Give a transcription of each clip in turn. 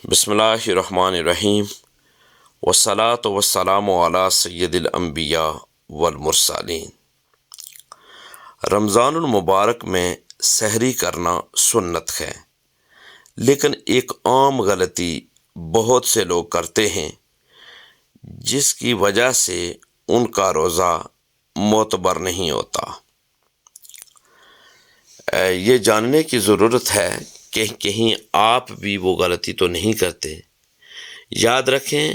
بسم اللہ الرحمن الرحیم والصلاة والسلام علی سید الانبیاء والمرسلین۔ رمضان المبارک میں سحری کرنا سنت ہے، لیکن ایک عام غلطی بہت سے لوگ کرتے ہیں جس کی وجہ سے ان کا روزہ معتبر نہیں ہوتا۔ یہ جاننے کی ضرورت ہے کہ کہیں آپ بھی وہ غلطی تو نہیں کرتے۔ یاد رکھیں،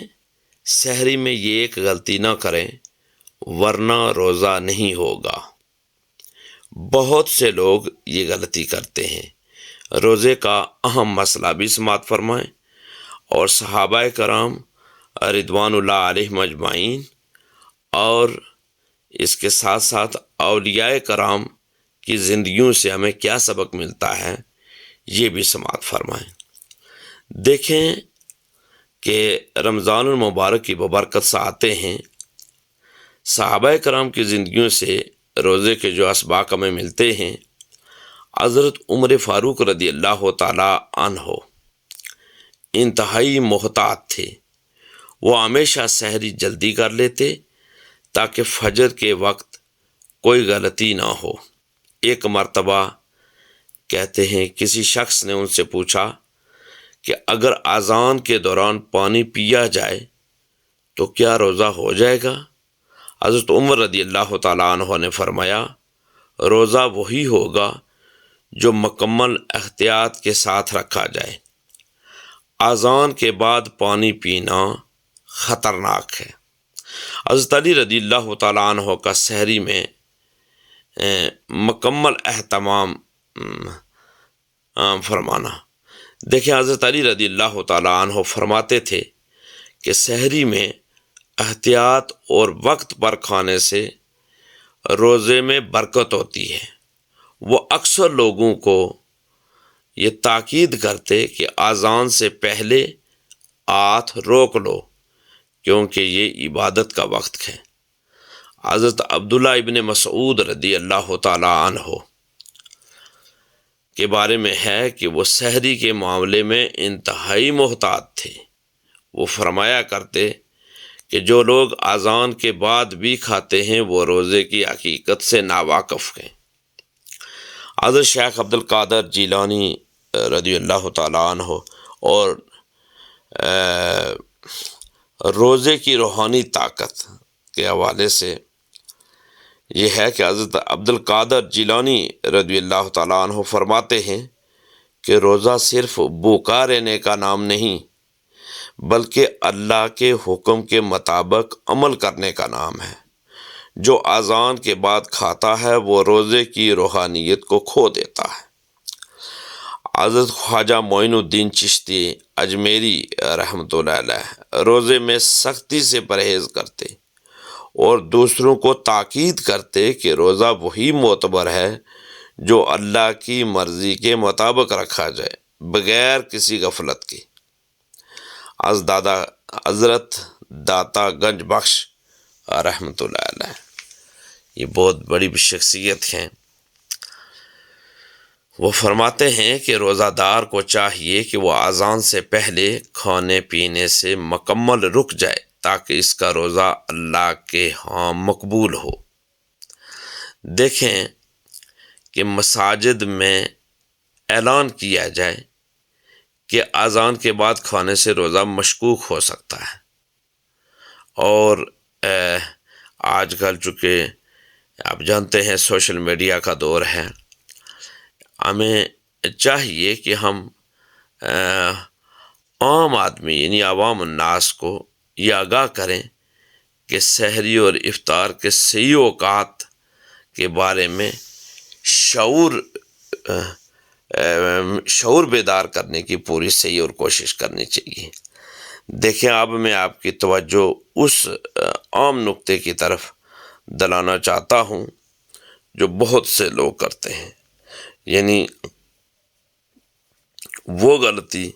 سحری میں یہ ایک غلطی نہ کریں ورنہ روزہ نہیں ہوگا۔ بہت سے لوگ یہ غلطی کرتے ہیں۔ روزے کا اہم مسئلہ بھی سماعت فرمائیں، اور صحابہ کرام رضوان اللہ علیہم اجمعین اور اس کے ساتھ ساتھ اولیاء کرام کی زندگیوں سے ہمیں کیا سبق ملتا ہے یہ بھی سماعت فرمائیں۔ دیکھیں کہ رمضان المبارک کی ببرکت ساعتیں ہیں۔ صحابہ کرام کی زندگیوں سے روزے کے جو اسباق ہمیں ملتے ہیں، حضرت عمر فاروق رضی اللہ تعالی عنہ انتہائی محتاط تھے۔ وہ ہمیشہ سحری جلدی کر لیتے تاکہ فجر کے وقت کوئی غلطی نہ ہو۔ ایک مرتبہ کہتے ہیں کسی شخص نے ان سے پوچھا کہ اگر اذان کے دوران پانی پیا جائے تو کیا روزہ ہو جائے گا؟ حضرت عمر رضی اللہ تعالیٰ عنہ نے فرمایا، روزہ وہی ہوگا جو مکمل احتیاط کے ساتھ رکھا جائے۔ اذان کے بعد پانی پینا خطرناک ہے۔ حضرت علی رضی اللہ تعالیٰ عنہ کا سحری میں مکمل اہتمام فرمانا۔ دیکھیں، حضرت علی رضی اللہ تعالیٰ عنہ فرماتے تھے کہ سحری میں احتیاط اور وقت پر کھانے سے روزے میں برکت ہوتی ہے۔ وہ اکثر لوگوں کو یہ تاکید کرتے کہ اذان سے پہلے ہاتھ روک لو، کیونکہ یہ عبادت کا وقت ہے۔ حضرت عبداللہ ابن مسعود رضی اللہ تعالی عنہ کے بارے میں ہے کہ وہ سحری کے معاملے میں انتہائی محتاط تھے۔ وہ فرمایا کرتے کہ جو لوگ اذان کے بعد بھی کھاتے ہیں وہ روزے کی حقیقت سے ناواقف ہیں۔ حضرت شیخ عبد القادر جیلانی رضی اللہ تعالی عنہ اور روزے کی روحانی طاقت کے حوالے سے یہ ہے کہ حضرت عبد القادر جیلانی رضی اللہ تعالیٰ عنہ فرماتے ہیں کہ روزہ صرف بھوکا رہنے کا نام نہیں، بلکہ اللہ کے حکم کے مطابق عمل کرنے کا نام ہے۔ جو اذان کے بعد کھاتا ہے وہ روزے کی روحانیت کو کھو دیتا ہے۔ حضرت خواجہ معین الدین چشتی اجمیری رحمۃ اللہ علیہ روزے میں سختی سے پرہیز کرتے اور دوسروں کو تاکید کرتے کہ روزہ وہی معتبر ہے جو اللہ کی مرضی کے مطابق رکھا جائے بغیر کسی غفلت کے۔ حضرت داتا گنج بخش رحمۃ اللہ علیہ یہ بہت بڑی شخصیت ہیں۔ وہ فرماتے ہیں کہ روزہ دار کو چاہیے کہ وہ اذان سے پہلے کھانے پینے سے مکمل رک جائے تاکہ اس کا روزہ اللہ کے ہاں مقبول ہو۔ دیکھیں کہ مساجد میں اعلان کیا جائے کہ اذان کے بعد کھانے سے روزہ مشکوک ہو سکتا ہے، اور آج کل چونکہ آپ جانتے ہیں سوشل میڈیا کا دور ہے، ہمیں چاہیے کہ ہم عام آدمی یعنی عوام الناس کو یہ آگاہ کریں کہ سحری اور افطار کے صحیح اوقات کے بارے میں شعور بیدار کرنے کی پوری صحیح اور کوشش کرنی چاہیے۔ دیکھیں، اب میں آپ کی توجہ اس عام نقطے کی طرف دلانا چاہتا ہوں جو بہت سے لوگ کرتے ہیں، یعنی وہ غلطی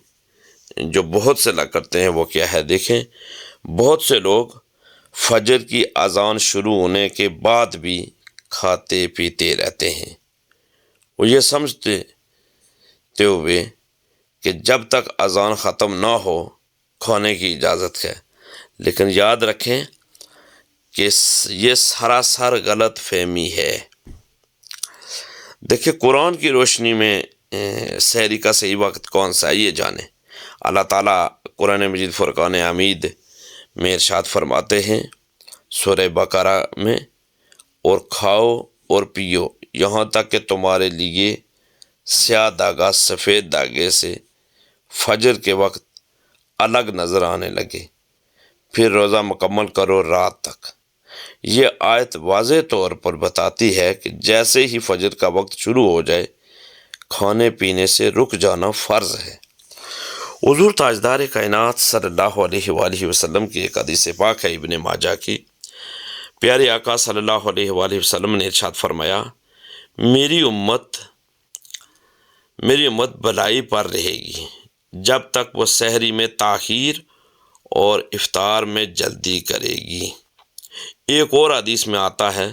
جو بہت سے لوگ کرتے ہیں وہ کیا ہے۔ دیکھیں، بہت سے لوگ فجر کی اذان شروع ہونے کے بعد بھی کھاتے پیتے رہتے ہیں۔ وہ یہ سمجھتے ہوئے کہ جب تک اذان ختم نہ ہو کھانے کی اجازت ہے، لیکن یاد رکھیں کہ یہ سراسر غلط فہمی ہے۔ دیکھیں قرآن کی روشنی میں سحری کا صحیح وقت کون سا ہے یہ جانیں۔ اللہ تعالیٰ قرآن مجید فرقان حمید میں ارشاد فرماتے ہیں سورہ بقرہ میں، اور کھاؤ اور پیو یہاں تک کہ تمہارے لیے سیاہ داغا سفید داغے سے فجر کے وقت الگ نظر آنے لگے، پھر روزہ مکمل کرو رات تک۔ یہ آیت واضح طور پر بتاتی ہے کہ جیسے ہی فجر کا وقت شروع ہو جائے کھانے پینے سے رک جانا فرض ہے۔ حضور تاجدار کائنات صلی اللہ علیہ وآلہ وسلم کی ایک حدیث پاک ہے ابن ماجہ کی، پیارے آقا صلی اللہ علیہ وآلہ وسلم نے ارشاد فرمایا، میری امت بھلائی پر رہے گی جب تک وہ سحری میں تاخیر اور افطار میں جلدی کرے گی۔ ایک اور حدیث میں آتا ہے،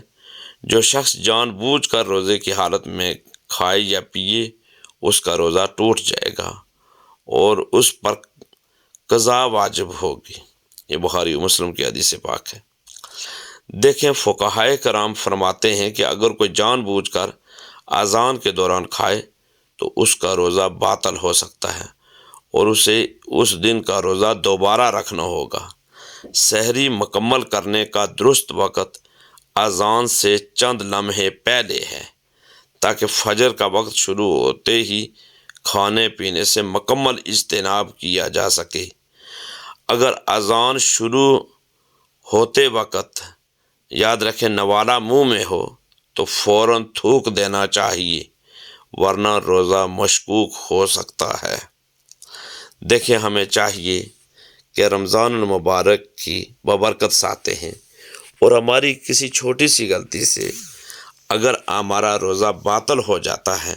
جو شخص جان بوجھ کر روزے کی حالت میں کھائے یا پیے اس کا روزہ ٹوٹ جائے گا اور اس پر قضا واجب ہوگی۔ یہ بخاری و مسلم کی حدیث پاک ہے۔ دیکھیں فقہائے کرام فرماتے ہیں کہ اگر کوئی جان بوجھ کر اذان کے دوران کھائے تو اس کا روزہ باطل ہو سکتا ہے اور اسے اس دن کا روزہ دوبارہ رکھنا ہوگا۔ سحری مکمل کرنے کا درست وقت اذان سے چند لمحے پہلے ہے تاکہ فجر کا وقت شروع ہوتے ہی کھانے پینے سے مکمل اجتناب کیا جا سکے۔ اگر اذان شروع ہوتے وقت یاد رکھیں نوالہ منہ میں ہو تو فوراً تھوک دینا چاہیے، ورنہ روزہ مشکوک ہو سکتا ہے۔ دیکھیں ہمیں چاہیے کہ رمضان المبارک کی ببرکت ساتھ ہیں، اور ہماری کسی چھوٹی سی غلطی سے اگر ہمارا روزہ باطل ہو جاتا ہے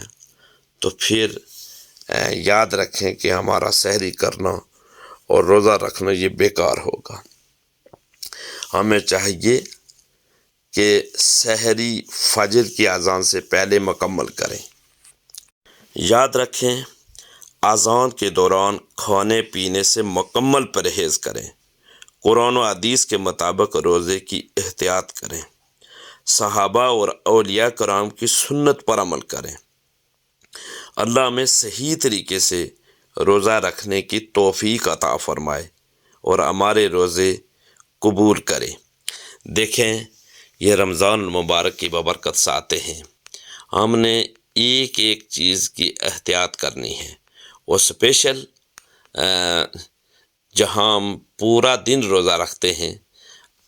تو پھر یاد رکھیں کہ ہمارا سحری کرنا اور روزہ رکھنا یہ بیکار ہوگا۔ ہمیں چاہیے کہ سحری فجر کی اذان سے پہلے مکمل کریں۔ یاد رکھیں اذان کے دوران کھانے پینے سے مکمل پرہیز کریں، قرآن و حدیث کے مطابق روزے کی احتیاط کریں، صحابہ اور اولیاء کرام کی سنت پر عمل کریں۔ اللہ ہمیں صحیح طریقے سے روزہ رکھنے کی توفیق عطا فرمائے اور ہمارے روزے قبول کرے۔ دیکھیں یہ رمضان المبارک کی ببرکت ساتھ ہیں، ہم نے ایک ایک چیز کی احتیاط کرنی ہے، وہ اسپیشل جہاں ہم پورا دن روزہ رکھتے ہیں،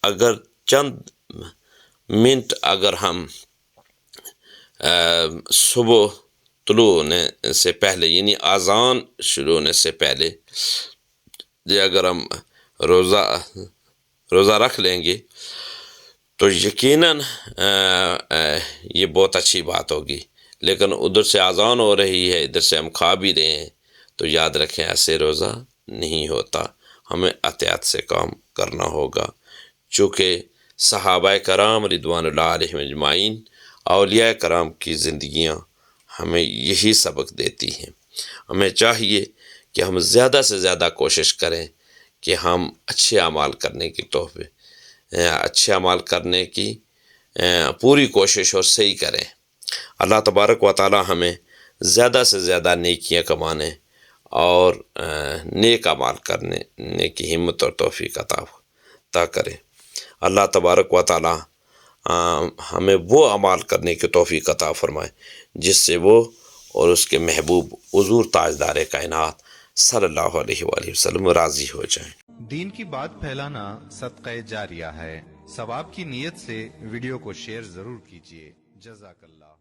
اگر چند منٹ اگر ہم صبح طلوع ہونے سے پہلے یعنی اذان شروع ہونے سے پہلے اگر ہم روزہ رکھ لیں گے تو یقیناً یہ بہت اچھی بات ہوگی، لیکن ادھر سے اذان ہو رہی ہے ادھر سے ہم کھا بھی رہے ہیں تو یاد رکھیں ایسے روزہ نہیں ہوتا، ہمیں احتیاط سے کام کرنا ہوگا، چونکہ صحابہ کرام رضوان اللہ علیہم اجمعین اولیاء کرام کی زندگیاں ہمیں یہی سبق دیتی ہیں۔ ہمیں چاہیے کہ ہم زیادہ سے زیادہ کوشش کریں کہ ہم اچھے اعمال کرنے کی پوری کوشش اور صحیح کریں۔ اللہ تبارک و تعالی ہمیں زیادہ سے زیادہ نیکیاں کمانے اور نیک اعمال کرنے کی ہمت اور توفیق عطا کرے۔ اللہ تبارک و تعالی ہمیں وہ اعمال کرنے کی توفیق عطا فرمائے جس سے وہ اور اس کے محبوب حضور تاجدار کائنات صلی اللہ علیہ وآلہ وسلم راضی ہو جائیں۔ دین کی بات پھیلانا صدقہ جاریہ ہے، ثواب کی نیت سے ویڈیو کو شیئر ضرور کیجیے۔ جزاک اللہ۔